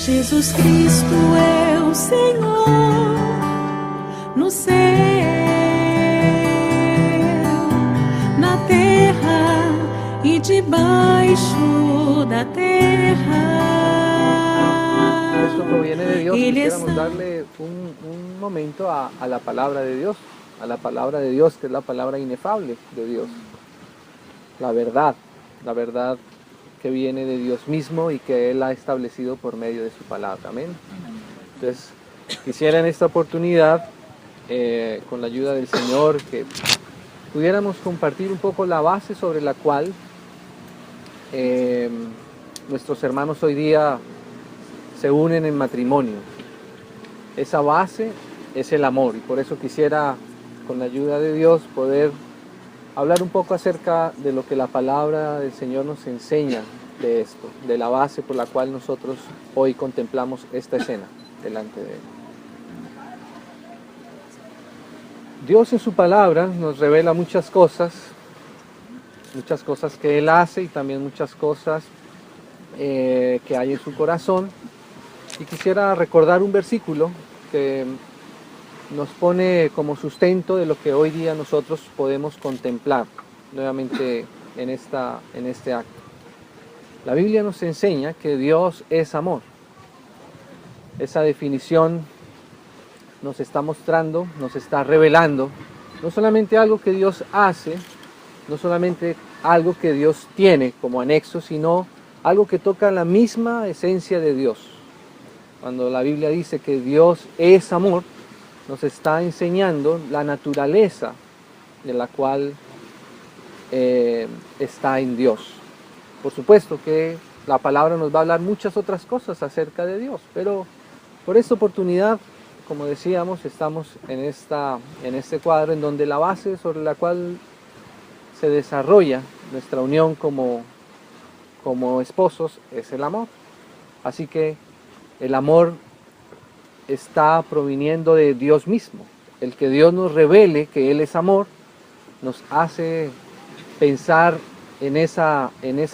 Jesus Cristo é o Senhor no céu, na terra e debaixo da terra. Esto proviene de Dios. Él Quisiéramos está. darle un momento a la palabra de Dios, a la palabra de Dios, que es la palabra inefable de Dios. La verdad que viene de Dios mismo y que Él ha establecido por medio de su palabra. Amén. Entonces, quisiera en esta oportunidad, con la ayuda del Señor, que pudiéramos compartir un poco la base sobre la cual nuestros hermanos hoy día se unen en matrimonio. Esa base es el amor, y por eso quisiera, con la ayuda de Dios, poder hablar un poco acerca de lo que la palabra del Señor nos enseña de esto, de la base por la cual nosotros hoy contemplamos esta escena delante de Él. Dios en su palabra nos revela muchas cosas que Él hace y también muchas cosas que hay en su corazón. Y quisiera recordar un versículo que nos pone como sustento de lo que hoy día nosotros podemos contemplar nuevamente en este acto. La Biblia nos enseña que Dios es amor. Esa definición nos está mostrando, nos está revelando, no solamente algo que Dios hace, no solamente algo que Dios tiene como anexo, sino algo que toca la misma esencia de Dios. Cuando la Biblia dice que Dios es amor, nos está enseñando la naturaleza de la cual está en Dios. Por supuesto que la palabra nos va a hablar muchas otras cosas acerca de Dios, pero por esta oportunidad, como decíamos, estamos en este cuadro en donde la base sobre la cual se desarrolla nuestra unión como esposos es el amor. Así que el amor está proviniendo de Dios mismo. El que Dios nos revele que Él es amor nos hace pensar en esa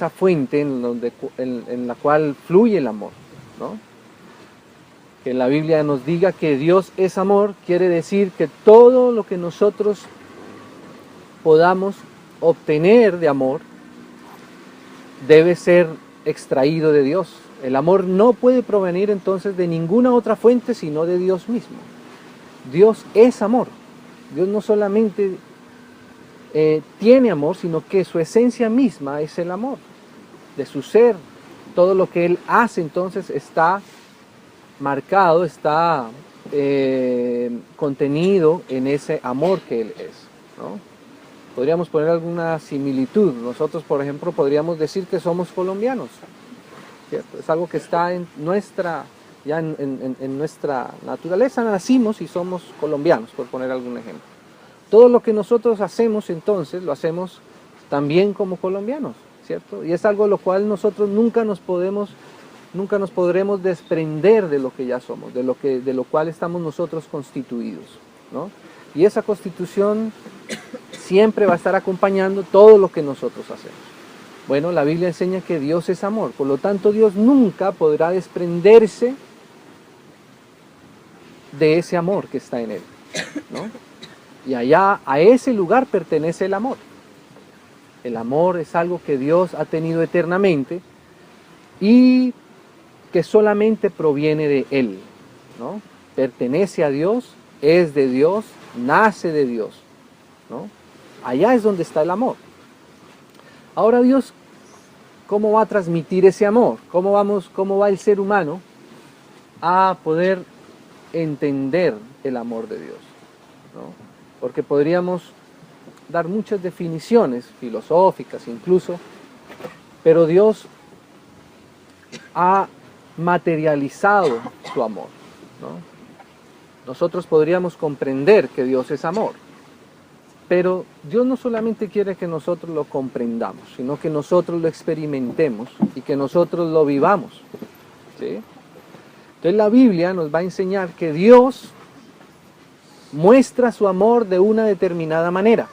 fuente en la cual fluye el amor, ¿no? Que la Biblia nos diga que Dios es amor quiere decir que todo lo que nosotros podamos obtener de amor debe ser extraído de Dios. El amor no puede provenir entonces de ninguna otra fuente sino de Dios mismo. Dios es amor. Dios no solamente tiene amor, sino que su esencia misma es el amor. De su ser, todo lo que Él hace entonces está marcado, está contenido en ese amor que Él es, ¿no? Podríamos poner alguna similitud. Nosotros, por ejemplo, podríamos decir que somos colombianos, ¿cierto? Es algo que está en nuestra naturaleza, nacimos y somos colombianos, por poner algún ejemplo. Todo lo que nosotros hacemos entonces, lo hacemos también como colombianos, ¿cierto? Y es algo lo cual nosotros nunca nos podremos desprender de lo que ya somos, de lo cual estamos nosotros constituidos, ¿no? Y esa constitución siempre va a estar acompañando todo lo que nosotros hacemos. Bueno, la Biblia enseña que Dios es amor, por lo tanto Dios nunca podrá desprenderse de ese amor que está en Él, ¿no? Y allá, a ese lugar pertenece el amor. El amor es algo que Dios ha tenido eternamente y que solamente proviene de Él, ¿no? Pertenece a Dios, es de Dios, nace de Dios, ¿no? Allá es donde está el amor. Ahora Dios, ¿cómo va a transmitir ese amor? ¿Cómo va el ser humano a poder entender el amor de Dios, ¿no? Porque podríamos dar muchas definiciones filosóficas incluso, pero Dios ha materializado su amor, ¿no? Nosotros podríamos comprender que Dios es amor, pero Dios no solamente quiere que nosotros lo comprendamos, sino que nosotros lo experimentemos y que nosotros lo vivamos, ¿sí? Entonces la Biblia nos va a enseñar que Dios muestra su amor de una determinada manera.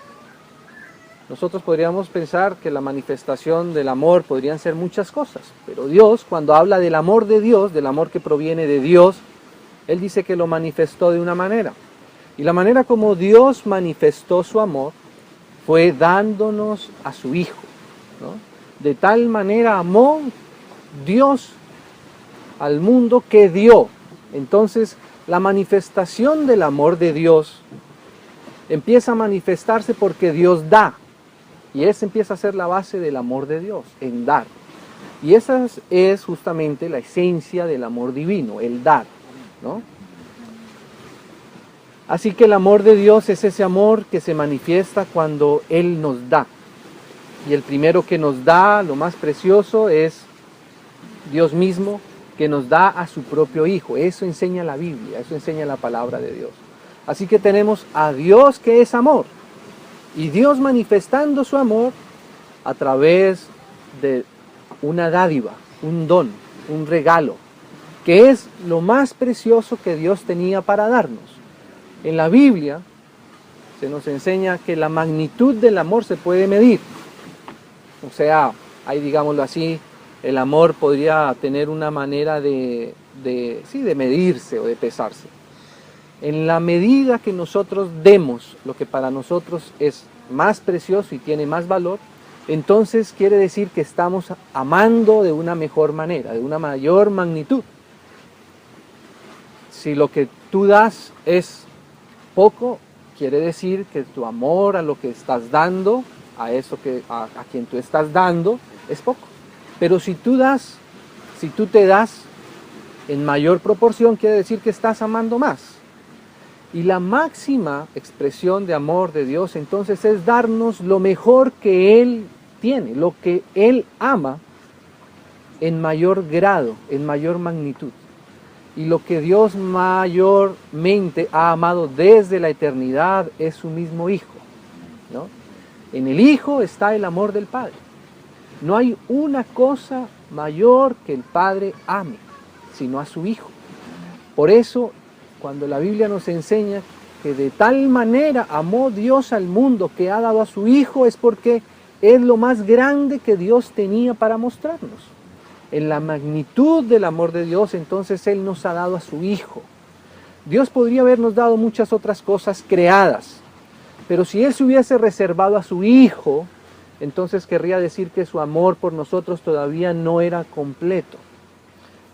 Nosotros podríamos pensar que la manifestación del amor podrían ser muchas cosas, pero Dios, cuando habla del amor de Dios, del amor que proviene de Dios, Él dice que lo manifestó de una manera. Y la manera como Dios manifestó su amor fue dándonos a su Hijo, ¿no? De tal manera amó Dios al mundo que dio. Entonces, la manifestación del amor de Dios empieza a manifestarse porque Dios da. Y esa empieza a ser la base del amor de Dios, en dar. Y esa es justamente la esencia del amor divino, el dar, ¿no? Así que el amor de Dios es ese amor que se manifiesta cuando Él nos da. Y el primero que nos da, lo más precioso, es Dios mismo, que nos da a su propio Hijo. Eso enseña la Biblia, eso enseña la palabra de Dios. Así que tenemos a Dios que es amor. Y Dios manifestando su amor a través de una dádiva, un don, un regalo, que es lo más precioso que Dios tenía para darnos. En la Biblia se nos enseña que la magnitud del amor se puede medir. O sea, ahí digámoslo así, el amor podría tener una manera de medirse o de pesarse. En la medida que nosotros demos lo que para nosotros es más precioso y tiene más valor, entonces quiere decir que estamos amando de una mejor manera, de una mayor magnitud. Si lo que tú das es poco, quiere decir que tu amor a lo que estás dando, a quien tú estás dando, es poco. Pero si tú te das en mayor proporción, quiere decir que estás amando más. Y la máxima expresión de amor de Dios entonces es darnos lo mejor que Él tiene, lo que Él ama en mayor grado, en mayor magnitud. Y lo que Dios mayormente ha amado desde la eternidad es su mismo Hijo, ¿no? En el Hijo está el amor del Padre. No hay una cosa mayor que el Padre ame, sino a su Hijo. Por eso, cuando la Biblia nos enseña que de tal manera amó Dios al mundo que ha dado a su Hijo, es porque es lo más grande que Dios tenía para mostrarnos. En la magnitud del amor de Dios, entonces Él nos ha dado a su Hijo. Dios podría habernos dado muchas otras cosas creadas, pero si Él se hubiese reservado a su Hijo, entonces querría decir que su amor por nosotros todavía no era completo.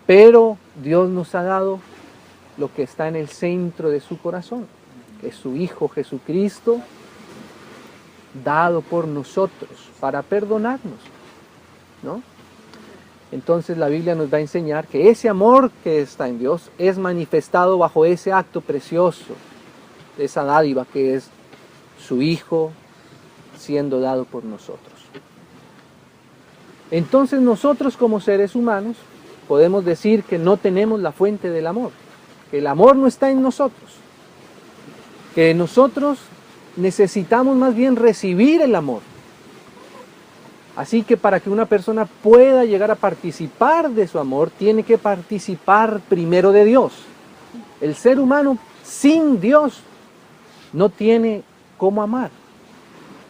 Pero Dios nos ha dado lo que está en el centro de su corazón, que es su Hijo Jesucristo, dado por nosotros para perdonarnos, ¿no? Entonces la Biblia nos va a enseñar que ese amor que está en Dios es manifestado bajo ese acto precioso, esa dádiva que es su Hijo siendo dado por nosotros. Entonces nosotros como seres humanos podemos decir que no tenemos la fuente del amor, que el amor no está en nosotros, que nosotros necesitamos más bien recibir el amor. Así que para que una persona pueda llegar a participar de su amor, tiene que participar primero de Dios. El ser humano sin Dios no tiene cómo amar,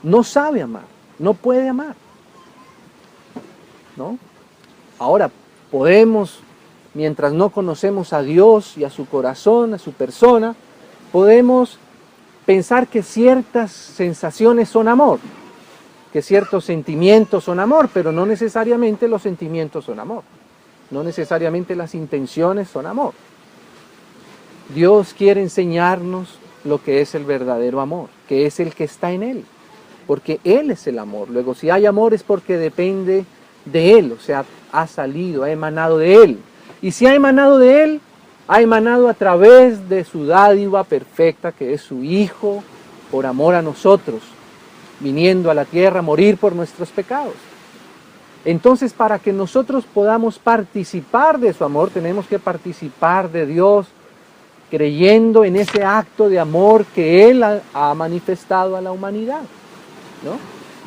no sabe amar, no puede amar, ¿no? Ahora, podemos, mientras no conocemos a Dios y a su corazón, a su persona, podemos pensar que ciertas sensaciones son amor, que ciertos sentimientos son amor, pero no necesariamente los sentimientos son amor, no necesariamente las intenciones son amor. Dios quiere enseñarnos lo que es el verdadero amor, que es el que está en Él, porque Él es el amor. Luego, si hay amor es porque depende de Él, o sea, ha salido, ha emanado de Él. Y si ha emanado de Él, ha emanado a través de su dádiva perfecta, que es su Hijo, por amor a nosotros, viniendo a la tierra a morir por nuestros pecados. Entonces, para que nosotros podamos participar de su amor, tenemos que participar de Dios, creyendo en ese acto de amor que Él ha manifestado a la humanidad, ¿no?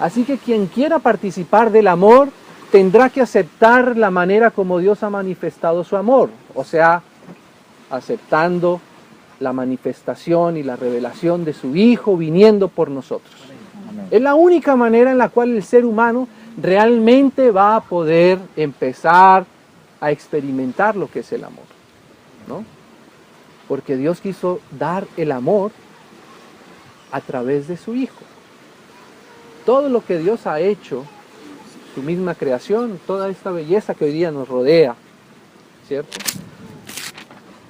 Así que quien quiera participar del amor, tendrá que aceptar la manera como Dios ha manifestado su amor, o sea, aceptando la manifestación y la revelación de su Hijo viniendo por nosotros. Amén. Es la única manera en la cual el ser humano realmente va a poder empezar a experimentar lo que es el amor, ¿no? Porque Dios quiso dar el amor a través de su Hijo. Todo lo que Dios ha hecho, su misma creación, toda esta belleza que hoy día nos rodea, ¿cierto?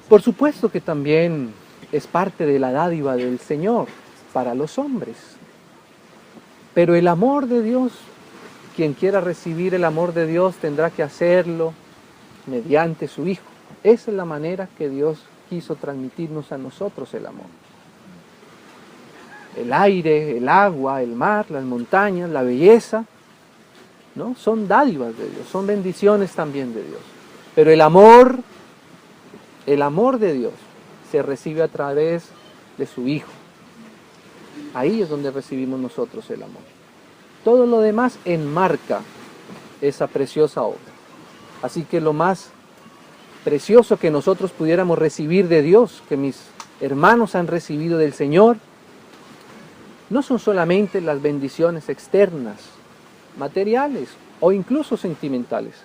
Por supuesto que también es parte de la dádiva del Señor para los hombres. Pero el amor de Dios, quien quiera recibir el amor de Dios tendrá que hacerlo mediante su Hijo. Esa es la manera que Dios quiso transmitirnos a nosotros el amor. El aire, el agua, el mar, las montañas, la belleza, ¿no? Son dádivas de Dios, son bendiciones también de Dios. Pero el amor de Dios se recibe a través de su Hijo. Ahí es donde recibimos nosotros el amor. Todo lo demás enmarca esa preciosa obra. Así que lo más precioso que nosotros pudiéramos recibir de Dios, que mis hermanos han recibido del Señor, no son solamente las bendiciones externas, materiales o incluso sentimentales.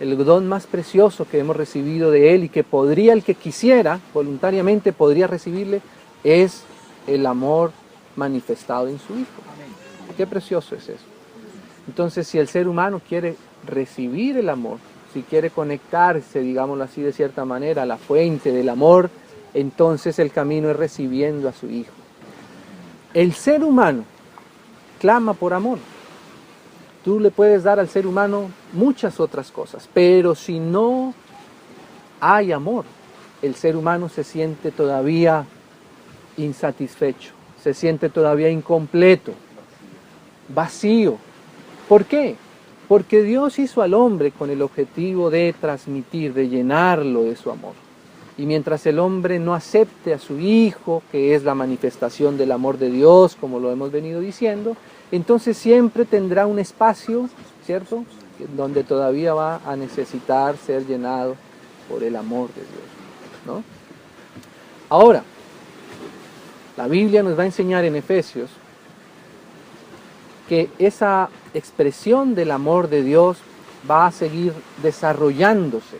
El don más precioso que hemos recibido de Él y que podría, el que quisiera, voluntariamente podría recibirle, es el amor manifestado en su Hijo. Qué precioso es eso. Entonces, si el ser humano quiere recibir el amor, si quiere conectarse, digámoslo así de cierta manera, a la fuente del amor, entonces el camino es recibiendo a su Hijo. El ser humano clama por amor. Tú le puedes dar al ser humano muchas otras cosas, pero si no hay amor, el ser humano se siente todavía insatisfecho, se siente todavía incompleto, vacío. ¿Por qué? Porque Dios hizo al hombre con el objetivo de transmitir, de llenarlo de su amor. Y mientras el hombre no acepte a su Hijo, que es la manifestación del amor de Dios, como lo hemos venido diciendo, entonces siempre tendrá un espacio, ¿cierto?, donde todavía va a necesitar ser llenado por el amor de Dios, ¿no? Ahora, la Biblia nos va a enseñar en Efesios que esa expresión del amor de Dios va a seguir desarrollándose.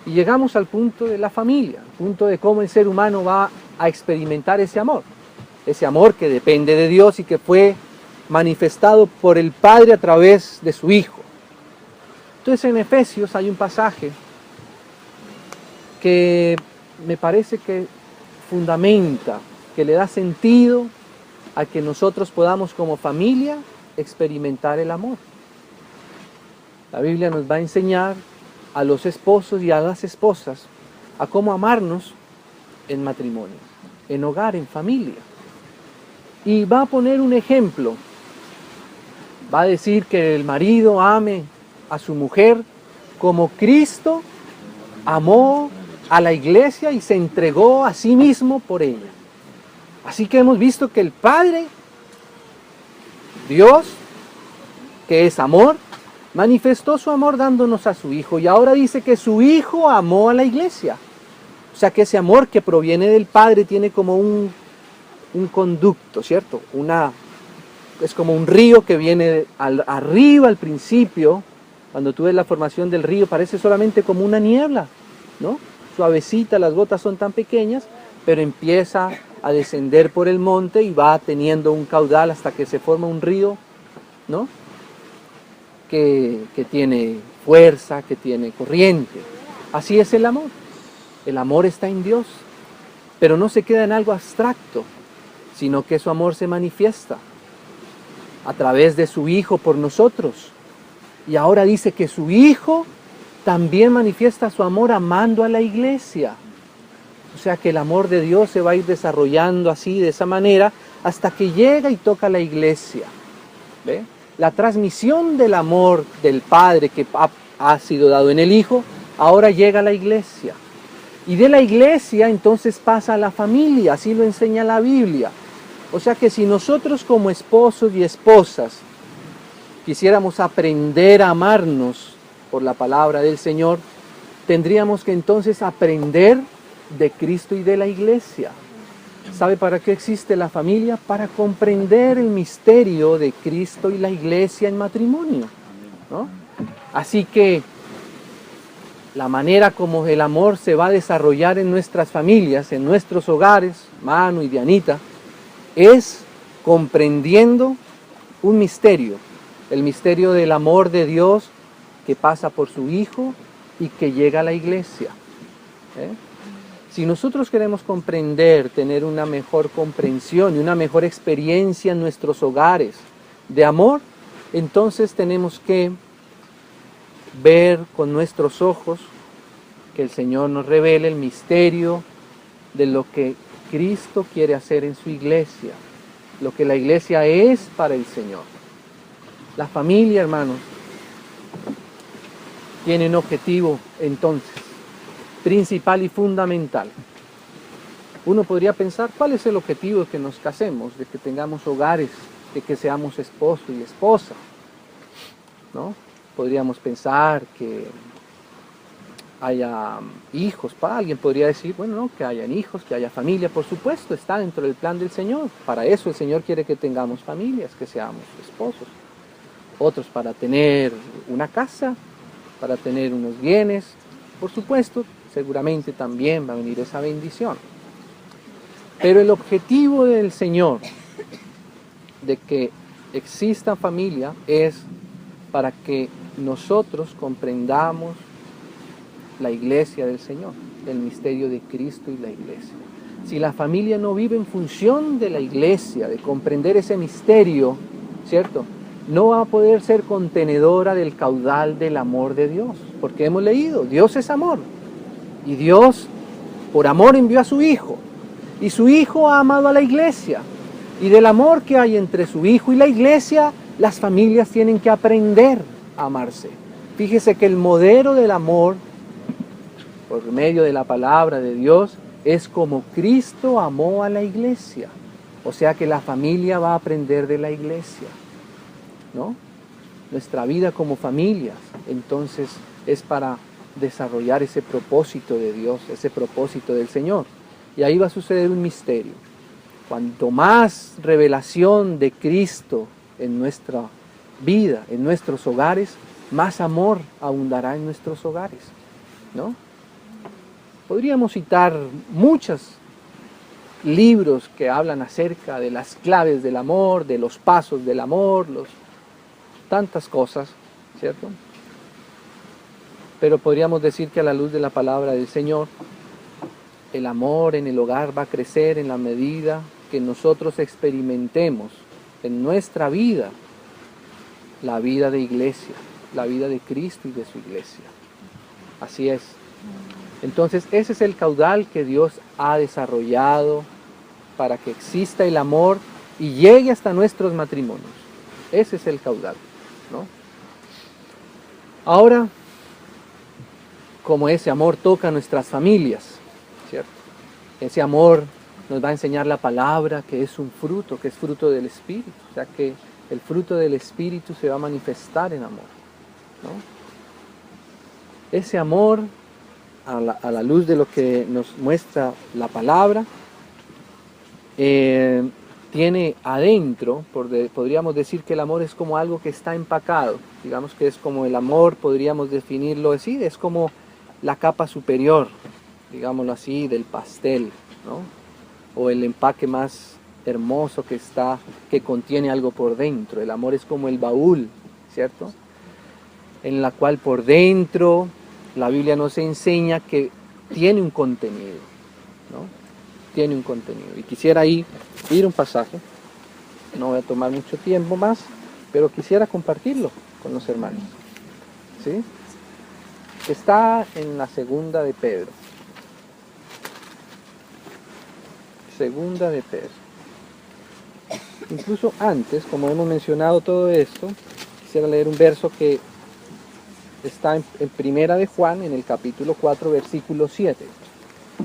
Y llegamos al punto de la familia, al punto de cómo el ser humano va a experimentar ese amor que depende de Dios y que fue manifestado por el Padre a través de su Hijo. Entonces en Efesios hay un pasaje que me parece que fundamenta, que le da sentido a que nosotros podamos como familia experimentar el amor. La Biblia nos va a enseñar a los esposos y a las esposas a cómo amarnos en matrimonio, en hogar, en familia. Y va a poner un ejemplo. Va a decir que el marido ame a su mujer como Cristo amó a la iglesia y se entregó a sí mismo por ella. Así que hemos visto que el Padre, Dios, que es amor, manifestó su amor dándonos a su Hijo. Y ahora dice que su Hijo amó a la iglesia. O sea que ese amor que proviene del Padre tiene como un conducto, ¿cierto? Es como un río que viene arriba al principio. Cuando tú ves la formación del río parece solamente como una niebla, ¿no? Suavecita, las gotas son tan pequeñas, pero empieza a descender por el monte y va teniendo un caudal hasta que se forma un río, ¿no?, que tiene fuerza, que tiene corriente. Así es el amor. El amor está en Dios, pero no se queda en algo abstracto, sino que su amor se manifiesta a través de su Hijo por nosotros. Y ahora dice que su Hijo también manifiesta su amor amando a la iglesia. O sea que el amor de Dios se va a ir desarrollando así, de esa manera, hasta que llega y toca a la iglesia. ¿Ve? La transmisión del amor del Padre que ha sido dado en el Hijo, ahora llega a la iglesia. Y de la iglesia entonces pasa a la familia, así lo enseña la Biblia. O sea que si nosotros como esposos y esposas quisiéramos aprender a amarnos por la palabra del Señor, tendríamos que entonces aprender de Cristo y de la iglesia. ¿Sabe para qué existe la familia? Para comprender el misterio de Cristo y la iglesia en matrimonio, ¿no? Así que la manera como el amor se va a desarrollar en nuestras familias, en nuestros hogares, Manu y Dianita, es comprendiendo un misterio, el misterio del amor de Dios que pasa por su Hijo y que llega a la iglesia. Si nosotros queremos comprender, tener una mejor comprensión y una mejor experiencia en nuestros hogares de amor, entonces tenemos que ver con nuestros ojos, que el Señor nos revele el misterio de lo que Cristo quiere hacer en su iglesia, lo que la iglesia es para el Señor. La familia, hermanos, tiene un objetivo entonces principal y fundamental. Uno podría pensar, ¿cuál es el objetivo de que nos casemos, de que tengamos hogares, de que seamos esposo y esposa? ¿No? Podríamos pensar que haya hijos, alguien podría decir, bueno, no, que hayan hijos, que haya familia, por supuesto, está dentro del plan del Señor. Para eso el Señor quiere que tengamos familias, que seamos esposos. Otros para tener una casa, para tener unos bienes, por supuesto, seguramente también va a venir esa bendición. Pero el objetivo del Señor de que exista familia es para que nosotros comprendamos la iglesia del Señor, el misterio de Cristo y la iglesia. Si la familia no vive en función de la iglesia, de comprender ese misterio, ¿cierto?, no va a poder ser contenedora del caudal del amor de Dios, porque hemos leído, Dios es amor, y Dios por amor envió a su Hijo, y su Hijo ha amado a la iglesia, y del amor que hay entre su Hijo y la iglesia, las familias tienen que aprender a amarse. Fíjese que el modelo del amor, por medio de la palabra de Dios, es como Cristo amó a la iglesia. O sea que la familia va a aprender de la iglesia, ¿no? Nuestra vida como familias, entonces, es para desarrollar ese propósito de Dios, ese propósito del Señor. Y ahí va a suceder un misterio. Cuanto más revelación de Cristo en nuestra vida, en nuestros hogares, más amor abundará en nuestros hogares, ¿no? Podríamos citar muchos libros que hablan acerca de las claves del amor, de los pasos del amor, tantas cosas, ¿cierto? Pero podríamos decir que a la luz de la palabra del Señor, el amor en el hogar va a crecer en la medida que nosotros experimentemos en nuestra vida la vida de iglesia, la vida de Cristo y de su iglesia. Así es. Entonces, ese es el caudal que Dios ha desarrollado para que exista el amor y llegue hasta nuestros matrimonios. Ese es el caudal, ¿no? Ahora, como ese amor toca a nuestras familias, ¿cierto? Ese amor nos va a enseñar la palabra, que es un fruto, que es fruto del Espíritu. O sea que el fruto del Espíritu se va a manifestar en amor, ¿no? Ese amor, a la luz de lo que nos muestra la palabra, tiene adentro, podríamos decir que el amor es como algo que está empacado. Digamos que es como el amor, podríamos definirlo así, es como la capa superior, digámoslo así, del pastel, ¿no? O el empaque más hermoso que contiene algo por dentro. El amor es como el baúl, ¿cierto? En la cual por dentro la Biblia nos enseña que tiene un contenido, ¿no? Tiene un contenido. Y quisiera ir un pasaje, no voy a tomar mucho tiempo más, pero quisiera compartirlo con los hermanos, ¿sí? Está en la segunda de Pedro. Segunda de Pedro. Incluso antes, como hemos mencionado todo esto, quisiera leer un verso que está en Primera de Juan, en el capítulo 4, versículo 7.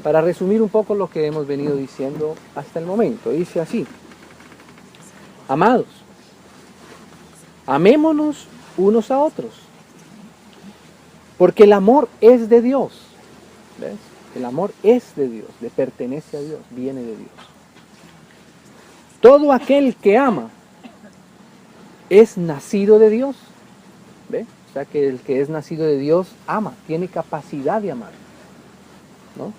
Para resumir un poco lo que hemos venido diciendo hasta el momento. Dice así: amados, amémonos unos a otros, porque el amor es de Dios. ¿Ves? El amor es de Dios, le pertenece a Dios, viene de Dios. todo aquel que ama es nacido de Dios. ¿Ve? O sea que el que es nacido de Dios ama, tiene capacidad de amar, ¿no?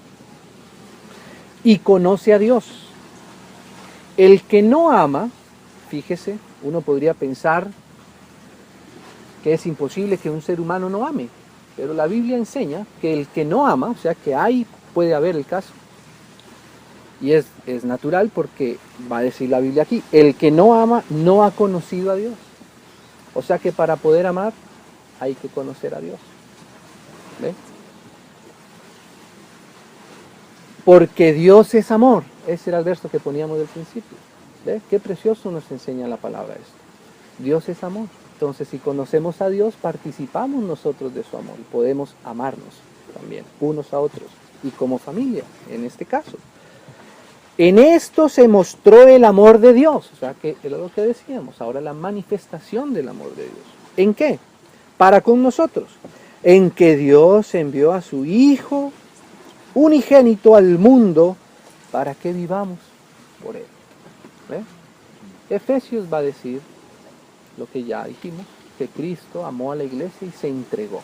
Y conoce a Dios. El que no ama, fíjese, uno podría pensar que es imposible que un ser humano no ame, pero la Biblia enseña que el que no ama, o sea que puede haber el caso, y es natural porque va a decir la Biblia aquí, el que no ama no ha conocido a Dios. O sea que para poder amar hay que conocer a Dios. ¿Ve? Porque Dios es amor. Ese era el verso que poníamos del principio. ¿Ve? Qué precioso nos enseña la palabra esto. Dios es amor. Entonces, si conocemos a Dios, participamos nosotros de su amor y podemos amarnos también, unos a otros, y como familia, en este caso. En esto se mostró el amor de Dios. O sea, que era lo que decíamos, ahora la manifestación del amor de Dios. ¿En qué? Para con nosotros. En que Dios envió a su Hijo unigénito al mundo para que vivamos por Él. ¿Ve? Efesios va a decir lo que ya dijimos, que Cristo amó a la iglesia y se entregó,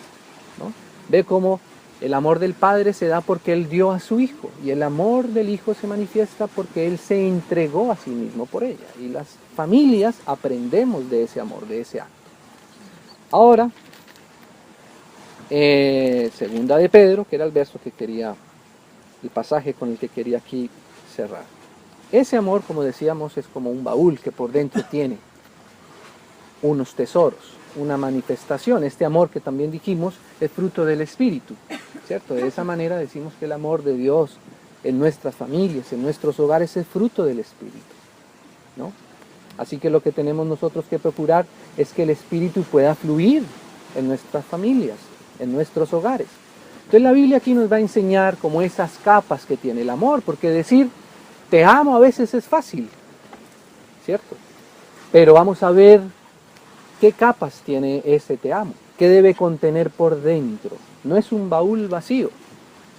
¿no? Ve cómo el amor del Padre se da porque Él dio a su Hijo, y el amor del Hijo se manifiesta porque Él se entregó a sí mismo por ella, y las familias aprendemos de ese amor, de ese acto. Ahora, segunda de Pedro, que era el verso que quería, el pasaje con el que quería aquí cerrar. Ese amor, como decíamos, es como un baúl que por dentro tiene unos tesoros, una manifestación. Este amor que también dijimos es fruto del Espíritu, ¿cierto? De esa manera decimos que el amor de Dios en nuestras familias, en nuestros hogares, es fruto del Espíritu, ¿no? Así que lo que tenemos nosotros que procurar es que el Espíritu pueda fluir en nuestras familias, en nuestros hogares. Entonces la Biblia aquí nos va a enseñar como esas capas que tiene el amor, porque decir te amo a veces es fácil, ¿cierto? Pero vamos a ver qué capas tiene ese te amo, qué debe contener por dentro. No es un baúl vacío,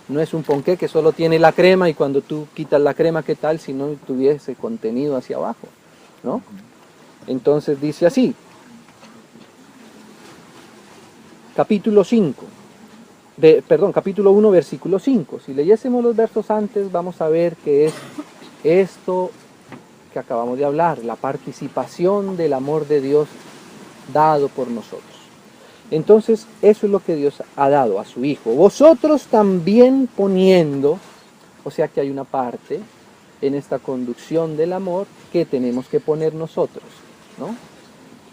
no es un ponqué que solo tiene la crema y cuando tú quitas la crema, ¿qué tal si no tuviese contenido hacia abajo? ¿No? Entonces dice así, capítulo 1, versículo 5. Si leyésemos los versos antes, vamos a ver que es esto que acabamos de hablar, la participación del amor de Dios dado por nosotros. Entonces, eso es lo que Dios ha dado a su Hijo. Vosotros también poniendo, o sea que hay una parte en esta conducción del amor que tenemos que poner nosotros, ¿no?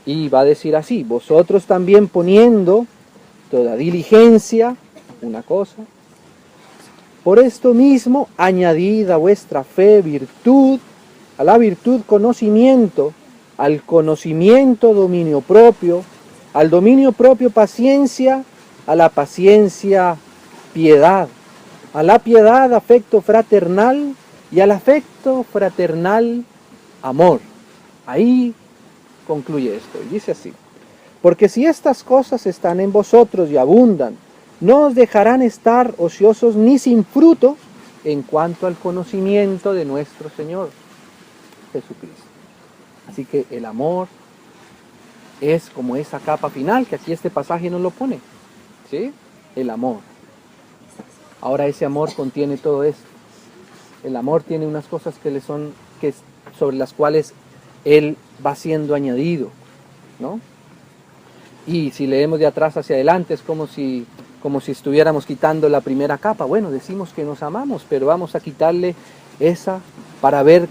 Y va a decir así, vosotros también poniendo toda diligencia, una cosa, por esto mismo añadid a vuestra fe virtud, a la virtud conocimiento, al conocimiento dominio propio, al dominio propio paciencia, a la paciencia piedad, a la piedad afecto fraternal y al afecto fraternal amor. Ahí concluye esto y dice así, porque si estas cosas están en vosotros y abundan, no os dejarán estar ociosos ni sin fruto en cuanto al conocimiento de nuestro Señor Jesucristo. Así que el amor es como esa capa final, que aquí este pasaje nos lo pone, ¿sí? El amor. Ahora ese amor contiene todo esto. El amor tiene unas cosas sobre las cuales él va siendo añadido, ¿no? Y si leemos de atrás hacia adelante es como si estuviéramos quitando la primera capa. Bueno, decimos que nos amamos, pero vamos a quitarle esa para ver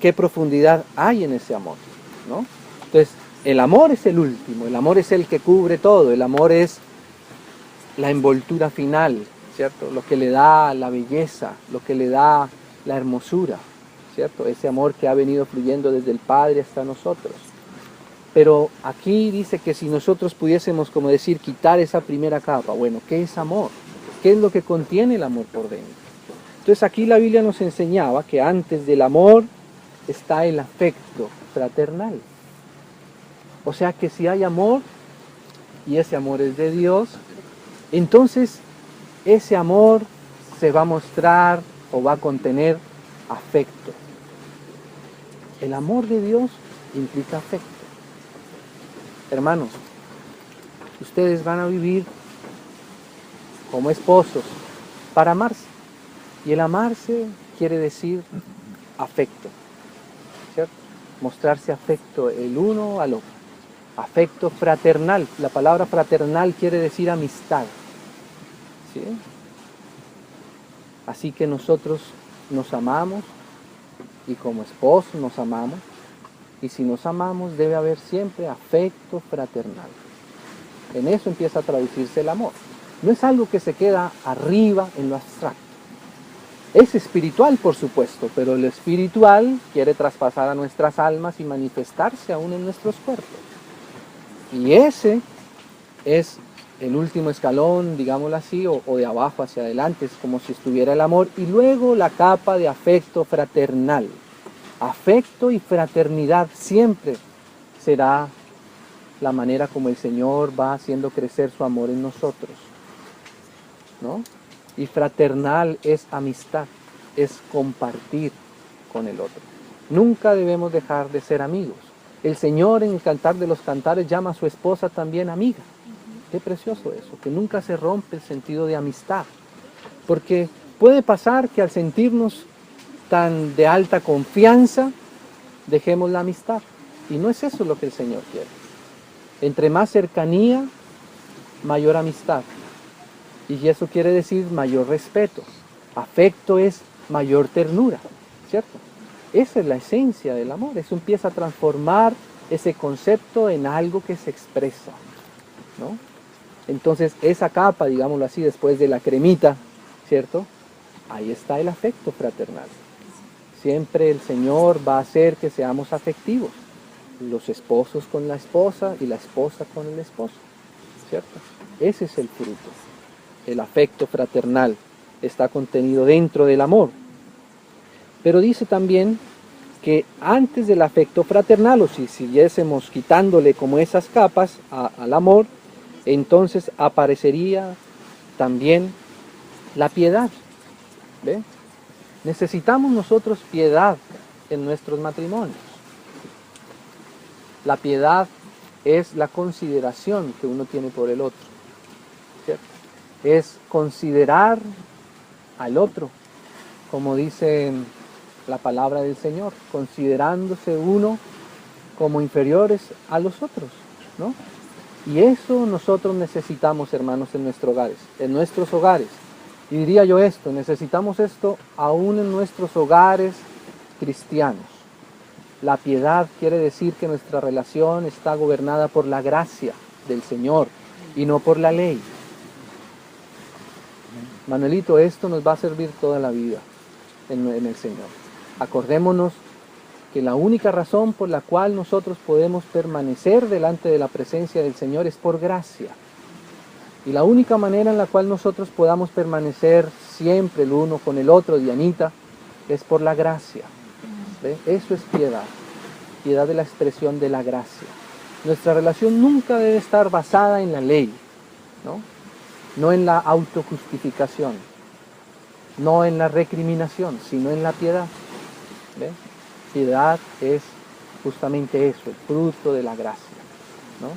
qué profundidad hay en ese amor, ¿no? Entonces, el amor es el último, el amor es el que cubre todo, el amor es la envoltura final, ¿cierto? Lo que le da la belleza, lo que le da la hermosura, ¿cierto? Ese amor que ha venido fluyendo desde el Padre hasta nosotros. Pero aquí dice que si nosotros pudiésemos, como decir, quitar esa primera capa, bueno, ¿qué es amor? ¿Qué es lo que contiene el amor por dentro? Entonces aquí la Biblia nos enseñaba que antes del amor está el afecto fraternal. O sea que si hay amor, y ese amor es de Dios, entonces ese amor se va a mostrar o va a contener afecto. El amor de Dios implica afecto. Hermanos, ustedes van a vivir como esposos para amarse. Y el amarse quiere decir afecto, ¿cierto? Mostrarse afecto el uno al otro. Afecto fraternal. La palabra fraternal quiere decir amistad. ¿Sí? Así que nosotros nos amamos y como esposos nos amamos. Y si nos amamos debe haber siempre afecto fraternal. En eso empieza a traducirse el amor. No es algo que se queda arriba en lo abstracto. Es espiritual, por supuesto, pero lo espiritual quiere traspasar a nuestras almas y manifestarse aún en nuestros cuerpos. Y ese es el último escalón, digámoslo así, o de abajo hacia adelante, es como si estuviera el amor. Y luego la capa de afecto fraternal. Afecto y fraternidad siempre será la manera como el Señor va haciendo crecer su amor en nosotros, ¿no? Y fraternal es amistad, es compartir con el otro. Nunca debemos dejar de ser amigos. El Señor en el Cantar de los Cantares llama a su esposa también amiga. Qué precioso eso, que nunca se rompe el sentido de amistad. Porque puede pasar que al sentirnos tan de alta confianza, dejemos la amistad. Y no es eso lo que el Señor quiere. Entre más cercanía, mayor amistad. Y eso quiere decir mayor respeto. Afecto es mayor ternura, ¿cierto? Esa es la esencia del amor. Eso empieza a transformar ese concepto en algo que se expresa, ¿no? Entonces esa capa, digámoslo así, después de la cremita, ¿cierto? Ahí está el afecto fraternal. Siempre el Señor va a hacer que seamos afectivos. Los esposos con la esposa y la esposa con el esposo, ¿cierto? Ese es el fruto. El afecto fraternal está contenido dentro del amor. Pero dice también que antes del afecto fraternal, o si siguiésemos quitándole como esas capas al amor, entonces aparecería también la piedad. ¿Ve? Necesitamos nosotros piedad en nuestros matrimonios. La piedad es la consideración que uno tiene por el otro, ¿cierto? Es considerar al otro, como dice la palabra del Señor, considerándose uno como inferiores a los otros, ¿no? Y eso nosotros necesitamos, hermanos, en nuestros hogares. Y diría yo esto, necesitamos esto aún en nuestros hogares cristianos. La piedad quiere decir que nuestra relación está gobernada por la gracia del Señor y no por la ley. Manuelito, esto nos va a servir toda la vida en el Señor. Acordémonos que la única razón por la cual nosotros podemos permanecer delante de la presencia del Señor es por gracia. Y la única manera en la cual nosotros podamos permanecer siempre el uno con el otro, Dianita, es por la gracia. ¿Ve? Eso es piedad. Piedad de la expresión de la gracia. Nuestra relación nunca debe estar basada en la ley, ¿no? No en la autojustificación, no en la recriminación, sino en la piedad. ¿Ve? Piedad es justamente eso, el fruto de la gracia, ¿no?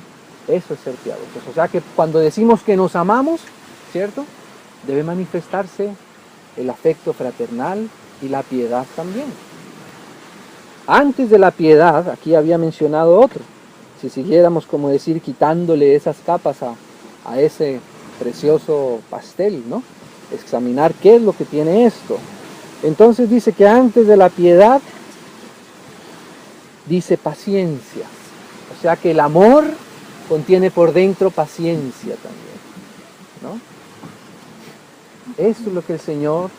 Eso es ser piadosos. O sea que cuando decimos que nos amamos, ¿cierto? Debe manifestarse el afecto fraternal y la piedad también. Antes de la piedad, aquí había mencionado otro. Si siguiéramos, como decir, quitándole esas capas a ese precioso pastel, ¿no? Examinar qué es lo que tiene esto. Entonces dice que antes de la piedad, dice paciencia. O sea que el amor contiene por dentro paciencia también, ¿no? Esto es lo que el Señor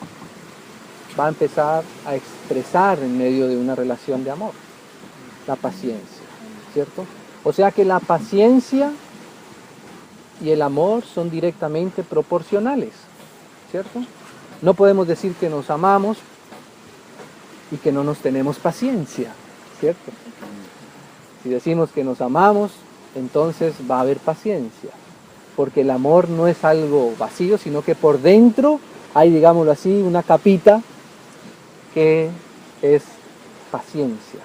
va a empezar a expresar en medio de una relación de amor. La paciencia, ¿cierto? O sea que la paciencia y el amor son directamente proporcionales, ¿cierto? No podemos decir que nos amamos y que no nos tenemos paciencia, ¿cierto? Si decimos que nos amamos, entonces va a haber paciencia, porque el amor no es algo vacío, sino que por dentro hay, digámoslo así, una capita que es paciencia.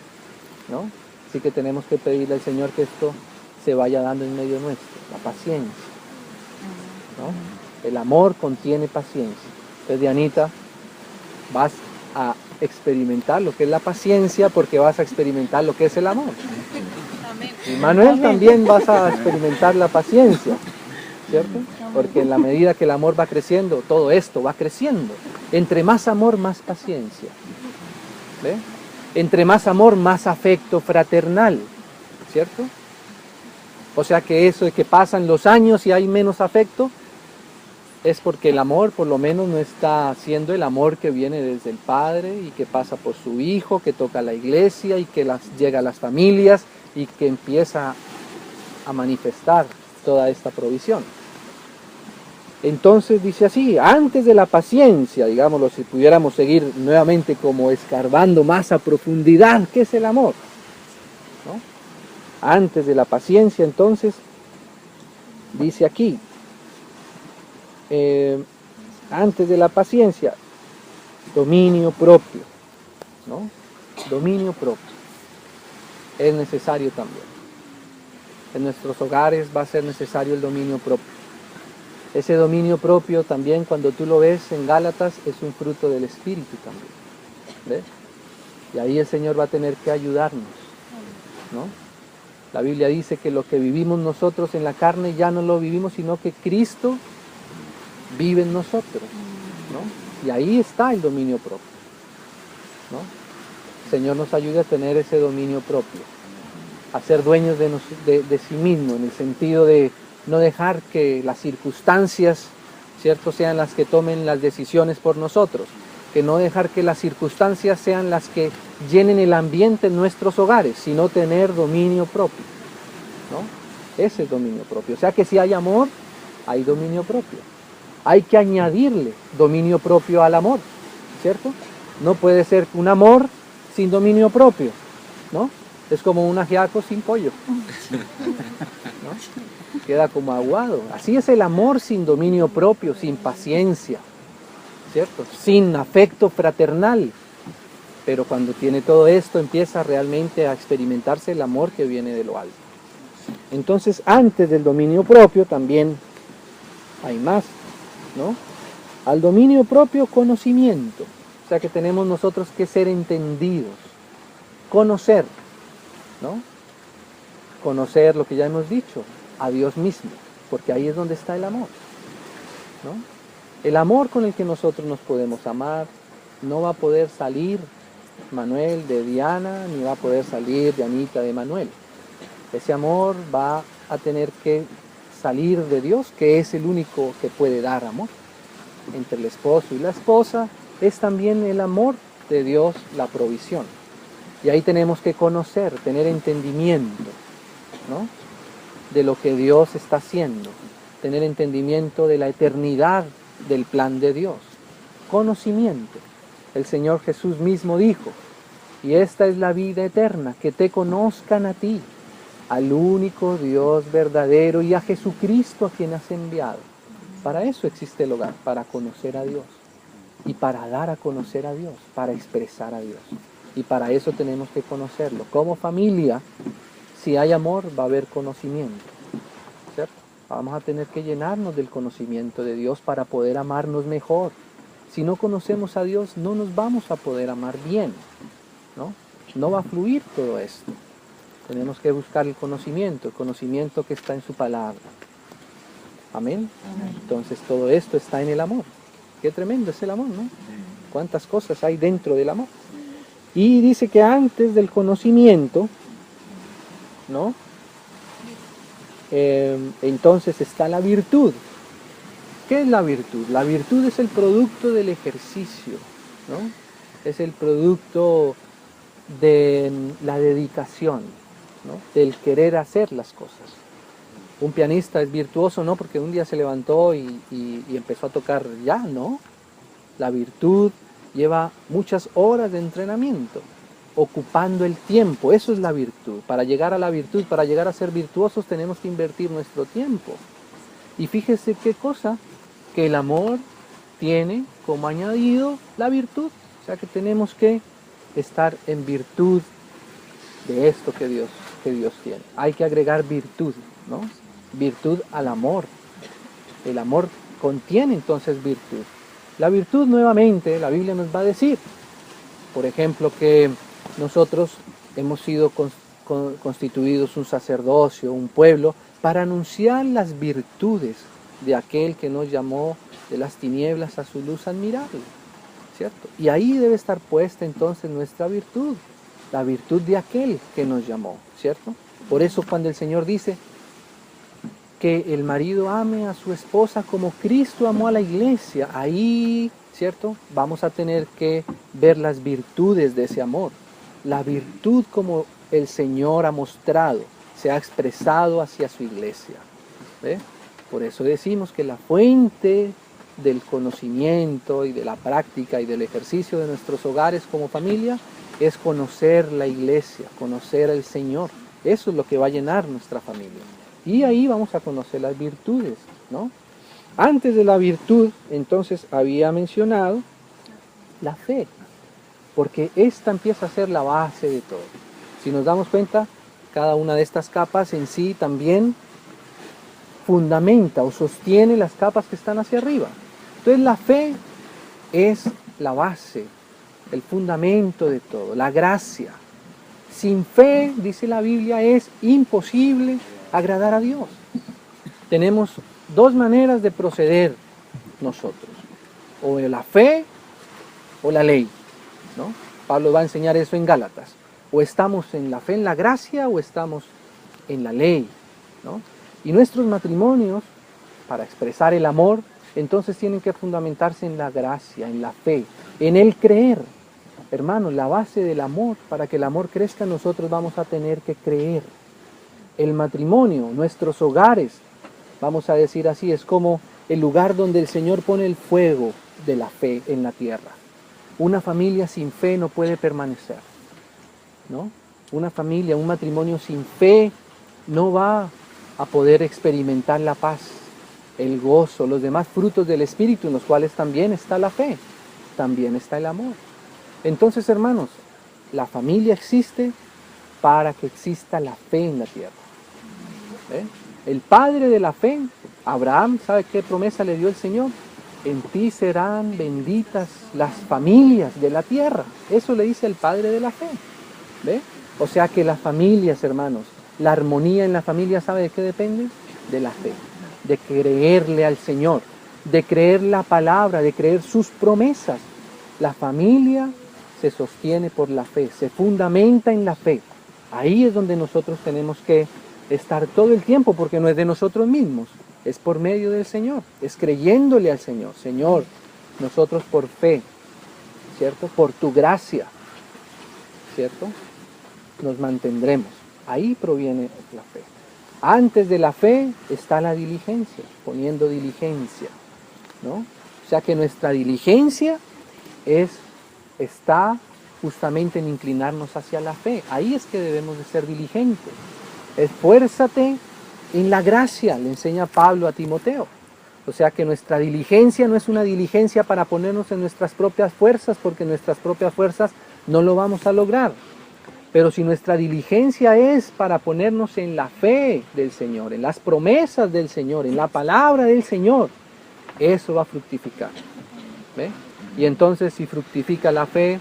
¿no? Así que tenemos que pedirle al Señor que esto se vaya dando en medio nuestro, la paciencia, ¿no? El amor contiene paciencia. Entonces, Dianita, vas a experimentar lo que es la paciencia porque vas a experimentar lo que es el amor. Y Manuel, también vas a experimentar la paciencia, ¿cierto? Porque en la medida que el amor va creciendo, todo esto va creciendo. Entre más amor, más paciencia. ¿Ve? Entre más amor, más afecto fraternal, ¿cierto? O sea que eso de que pasan los años y hay menos afecto, es porque el amor por lo menos no está siendo el amor que viene desde el Padre y que pasa por su Hijo, que toca la iglesia y que llega a las familias y que empieza a manifestar toda esta provisión. Entonces dice así, antes de la paciencia, digámoslo, si pudiéramos seguir nuevamente como escarbando más a profundidad, ¿qué es el amor? ¿No? Antes de la paciencia, entonces, dice aquí, antes de la paciencia, dominio propio, ¿no? Dominio propio. Es necesario también. En nuestros hogares va a ser necesario el dominio propio. Ese dominio propio también, cuando tú lo ves en Gálatas, es un fruto del Espíritu también. ¿Ves? Y ahí el Señor va a tener que ayudarnos, ¿no? La Biblia dice que lo que vivimos nosotros en la carne ya no lo vivimos, sino que Cristo vive en nosotros, ¿no? Y ahí está el dominio propio, ¿no? El Señor nos ayude a tener ese dominio propio, a ser dueños de sí mismo, en el sentido de no dejar que las circunstancias, ¿cierto?, sean las que tomen las decisiones por nosotros, que no dejar que las circunstancias sean las que llenen el ambiente en nuestros hogares, sino tener dominio propio, ¿no? Ese es dominio propio. O sea que si hay amor, hay dominio propio. Hay que añadirle dominio propio al amor, ¿cierto? No puede ser un amor sin dominio propio, ¿no? Es como un ajiaco sin pollo, ¿no? Queda como aguado. Así es el amor sin dominio propio, sin paciencia, ¿cierto? Sin afecto fraternal. Pero cuando tiene todo esto, empieza realmente a experimentarse el amor que viene de lo alto. Entonces, antes del dominio propio también hay más, ¿no? Al dominio propio, conocimiento. O sea que tenemos nosotros que ser entendidos, conocer, ¿no? Conocer lo que ya hemos dicho, a Dios mismo, porque ahí es donde está el amor, ¿no? El amor con el que nosotros nos podemos amar no va a poder salir Manuel de Diana, ni va a poder salir de Anita de Manuel. Ese amor va a tener que salir de Dios, que es el único que puede dar amor. Entre el esposo y la esposa es también el amor de Dios, la provisión. Y ahí tenemos que conocer, tener entendimiento, ¿no?, de lo que Dios está haciendo, tener entendimiento de la eternidad del plan de Dios. Conocimiento. El Señor Jesús mismo dijo, y esta es la vida eterna, que te conozcan a ti, al único Dios verdadero, y a Jesucristo a quien has enviado. Para eso existe el hogar, para conocer a Dios y para dar a conocer a Dios, para expresar a Dios. Y para eso tenemos que conocerlo. Como familia, si hay amor, va a haber conocimiento, ¿cierto? Vamos a tener que llenarnos del conocimiento de Dios para poder amarnos mejor. Si no conocemos a Dios, no nos vamos a poder amar bien, ¿no? No va a fluir todo esto. Tenemos que buscar el conocimiento que está en su palabra. Amén. Entonces todo esto está en el amor. Qué tremendo es el amor, ¿no? Cuántas cosas hay dentro del amor. Y dice que antes del conocimiento, ¿no?, entonces está la virtud. ¿Qué es la virtud? La virtud es el producto del ejercicio, ¿no? Es el producto de la dedicación, ¿no?, del querer hacer las cosas. Un pianista es virtuoso no porque un día se levantó y empezó a tocar ya, ¿no? La virtud lleva muchas horas de entrenamiento, ocupando el tiempo. Eso es la virtud. Para llegar a la virtud, para llegar a ser virtuosos, tenemos que invertir nuestro tiempo. Y fíjese qué cosa, que el amor tiene como añadido la virtud. O sea que tenemos que estar en virtud de esto que Dios tiene. Hay que agregar virtud, ¿no? Virtud al amor. El amor contiene entonces virtud. La virtud, nuevamente, la Biblia nos va a decir, por ejemplo, que nosotros hemos sido constituidos un sacerdocio, un pueblo, para anunciar las virtudes de aquel que nos llamó de las tinieblas a su luz admirable, ¿cierto? Y ahí debe estar puesta entonces nuestra virtud, la virtud de aquel que nos llamó, ¿cierto? Por eso cuando el Señor dice que el marido ame a su esposa como Cristo amó a la iglesia, ahí, ¿cierto? Vamos a tener que ver las virtudes de ese amor, la virtud como el Señor ha mostrado, se ha expresado hacia su iglesia, ¿ve? Por eso decimos que la fuente del conocimiento y de la práctica y del ejercicio de nuestros hogares como familia es conocer la iglesia, conocer al Señor. Eso es lo que va a llenar nuestra familia. Y ahí vamos a conocer las virtudes, ¿no? Antes de la virtud, entonces, había mencionado la fe, porque esta empieza a ser la base de todo. Si nos damos cuenta, cada una de estas capas en sí también fundamenta o sostiene las capas que están hacia arriba. Entonces la fe es la base, el fundamento de todo, la gracia. Sin fe, dice la Biblia, es imposible agradar a Dios. Tenemos dos maneras de proceder nosotros, o la fe o la ley, ¿no? Pablo va a enseñar eso en Gálatas. O estamos en la fe, en la gracia, o estamos en la ley, ¿no? Y nuestros matrimonios, para expresar el amor, entonces tienen que fundamentarse en la gracia, en la fe, en el creer. Hermanos, la base del amor, para que el amor crezca, nosotros vamos a tener que creer. El matrimonio, nuestros hogares, vamos a decir así, es como el lugar donde el Señor pone el fuego de la fe en la tierra. Una familia sin fe no puede permanecer, ¿no? Una familia, un matrimonio sin fe no va a poder experimentar la paz, el gozo, los demás frutos del Espíritu, en los cuales también está la fe, también está el amor. Entonces, hermanos, la familia existe para que exista la fe en la tierra. ¿Ve? El padre de la fe, Abraham, ¿sabe qué promesa le dio el Señor? En ti serán benditas las familias de la tierra. Eso le dice el padre de la fe. ¿Ve? O sea que las familias, hermanos, la armonía en la familia, ¿sabe de qué depende? De la fe, de creerle al Señor, de creer la palabra, de creer sus promesas. La familia se sostiene por la fe, se fundamenta en la fe. Ahí es donde nosotros tenemos que estar todo el tiempo, porque no es de nosotros mismos, es por medio del Señor, es creyéndole al Señor. Señor, nosotros por fe, ¿cierto? Por tu gracia, ¿cierto? Nos mantendremos. Ahí proviene la fe. Antes de la fe está la diligencia, poniendo diligencia, ¿no? O sea que nuestra diligencia está justamente en inclinarnos hacia la fe. Ahí es que debemos de ser diligentes. Esfuérzate en la gracia, le enseña Pablo a Timoteo. O sea que nuestra diligencia no es una diligencia para ponernos en nuestras propias fuerzas, porque nuestras propias fuerzas no lo vamos a lograr. Pero si nuestra diligencia es para ponernos en la fe del Señor, en las promesas del Señor, en la palabra del Señor, eso va a fructificar. ¿Ve? Y entonces si fructifica la fe,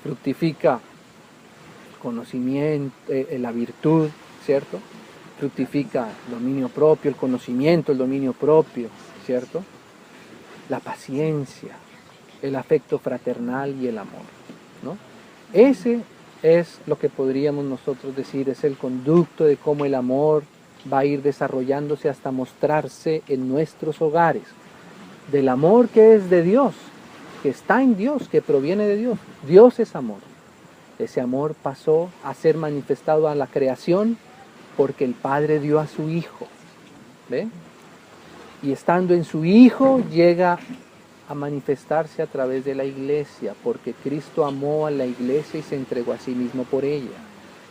fructifica conocimiento, la virtud, ¿cierto? Fructifica el dominio propio, el conocimiento, el dominio propio, ¿cierto? La paciencia, el afecto fraternal y el amor, ¿no? Ese es lo que podríamos nosotros decir, es el conducto de cómo el amor va a ir desarrollándose hasta mostrarse en nuestros hogares. Del amor que es de Dios, que está en Dios, que proviene de Dios. Dios es amor. Ese amor pasó a ser manifestado a la creación porque el Padre dio a su Hijo. ¿Ve? Y estando en su Hijo llega a manifestarse a través de la iglesia, porque Cristo amó a la iglesia y se entregó a sí mismo por ella.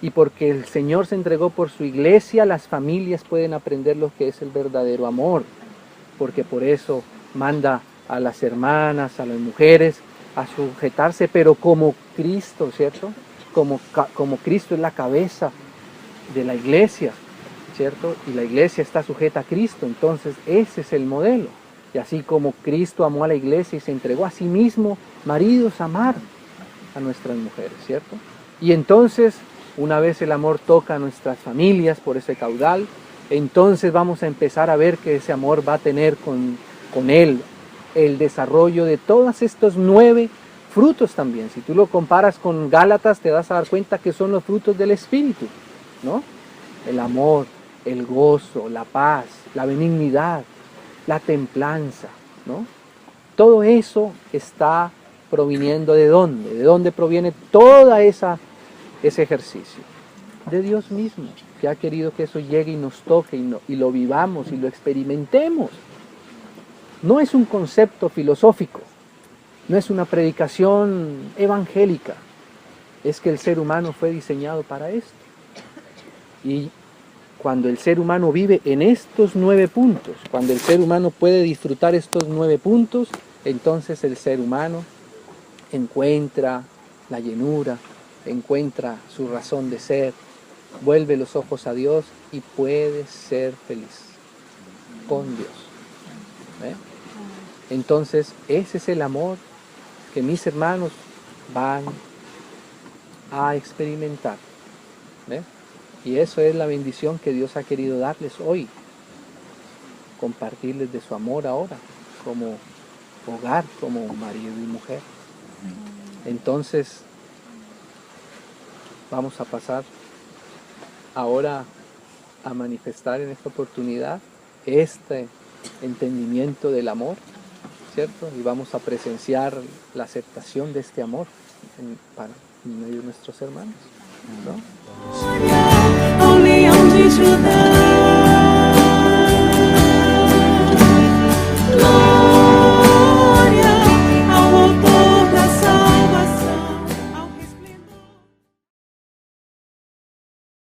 Y porque el Señor se entregó por su iglesia, las familias pueden aprender lo que es el verdadero amor, porque por eso manda a las hermanas, a las mujeres, a sujetarse, pero como Cristo, ¿cierto? como Cristo es la cabeza de la iglesia, ¿cierto? Y la iglesia está sujeta a Cristo, entonces ese es el modelo. Y así como Cristo amó a la iglesia y se entregó a sí mismo, maridos, amar a nuestras mujeres, ¿cierto? Y entonces, una vez el amor toca a nuestras familias por ese caudal, entonces vamos a empezar a ver que ese amor va a tener con él el desarrollo de todos estos 9 frutos también. Si tú lo comparas con Gálatas, te vas a dar cuenta que son los frutos del Espíritu, ¿no? El amor, el gozo, la paz, la benignidad, la templanza, ¿no? Todo eso está proviniendo ¿de dónde? ¿De dónde proviene todo ese ejercicio? De Dios mismo, que ha querido que eso llegue y nos toque y lo vivamos y lo experimentemos. No es un concepto filosófico, no es una predicación evangélica, es que el ser humano fue diseñado para esto. Y cuando el ser humano vive en estos 9 puntos, cuando el ser humano puede disfrutar estos 9 puntos, entonces el ser humano encuentra la llenura, encuentra su razón de ser, vuelve los ojos a Dios y puede ser feliz con Dios. ¿Eh? Entonces ese es el amor que mis hermanos van a experimentar. ¿Eh? Y eso es la bendición que Dios ha querido darles hoy, compartirles de su amor ahora, como hogar, como marido y mujer. Entonces, vamos a pasar ahora a manifestar en esta oportunidad este entendimiento del amor, ¿cierto? Y vamos a presenciar la aceptación de este amor en medio de nuestros hermanos, ¿no? Only onde Judá